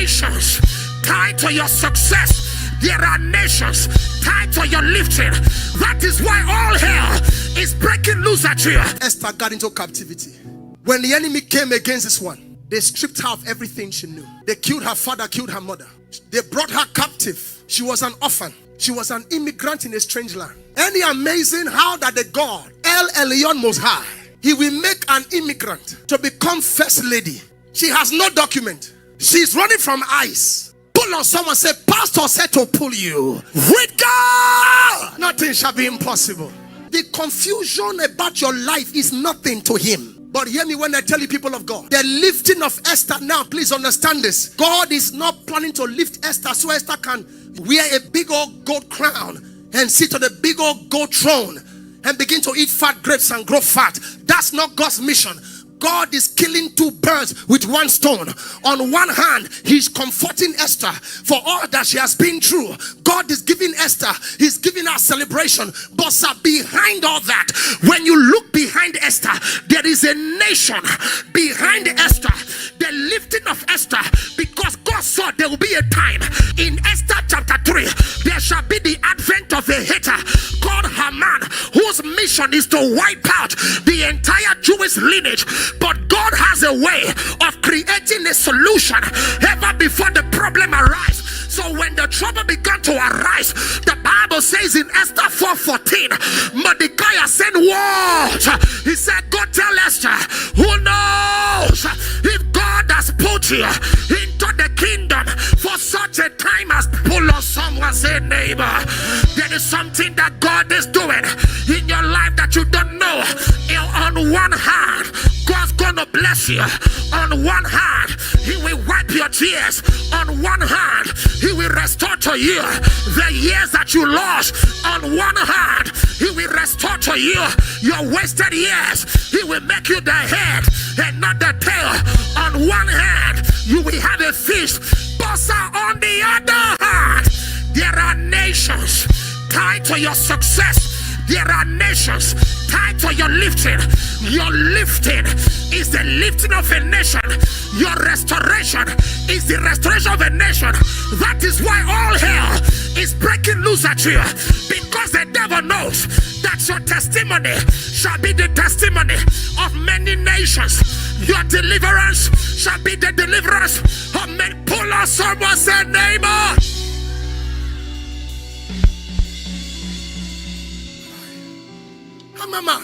nations tied to your success. There are nations tied to your lifting. That is why all hell is breaking loose at you. Esther got into captivity. When the enemy came against this one, they stripped her of everything she knew. They killed her father, killed her mother. They brought her captive. She was an orphan. She was an immigrant in a strange land. Any amazing how that the God, El Elyon Most High, he will make an immigrant to become first lady. She has no document. She's running from ICE. Pull on someone, say, pastor said to pull you. With God, nothing shall be impossible. The confusion about your life is nothing to him. But hear me when I tell you, people of God, the lifting of Esther now, please understand this. God is not planning to lift Esther so Esther can wear a big old gold crown and sit on a big old gold throne and begin to eat fat grapes and grow fat. That's not God's mission. God is killing two birds with one stone. On one hand, he's comforting Esther for all that she has been through. God is giving Esther, he's giving her celebration. But sir, behind all that, when you look behind Esther, there is a nation behind Esther. The lifting of Esther, because God saw there will be a time in Esther chapter 3, there shall be the advent of a hater called Haman, whose mission is to wipe out the entire Jewish lineage. But God has a way of creating a solution ever before the problem arrives. So when the trouble began to arise, the Bible says in Esther 4:14, Mordecai sent word. He said, go tell Esther, who knows if God has put you into the kingdom for such a time as pull on someone, say neighbor. There is something that God is doing in your life that you don't know. On one hand, God's gonna bless you. On one hand, he will wipe your tears. On one hand, he will restore to you the years that you lost. On one hand, he will restore to you your wasted years. He will make you the head and not the tail. On one hand, you will have a feast. But on the other hand, there are nations tied to your success. There are nations tied to your lifting. Your lifting is the lifting of a nation. Your restoration is the restoration of a nation. That is why all hell is breaking loose at you. Because the devil knows that your testimony shall be the testimony of many nations. Your deliverance shall be the deliverance of many. Pull on someone, say neighbor. Mama,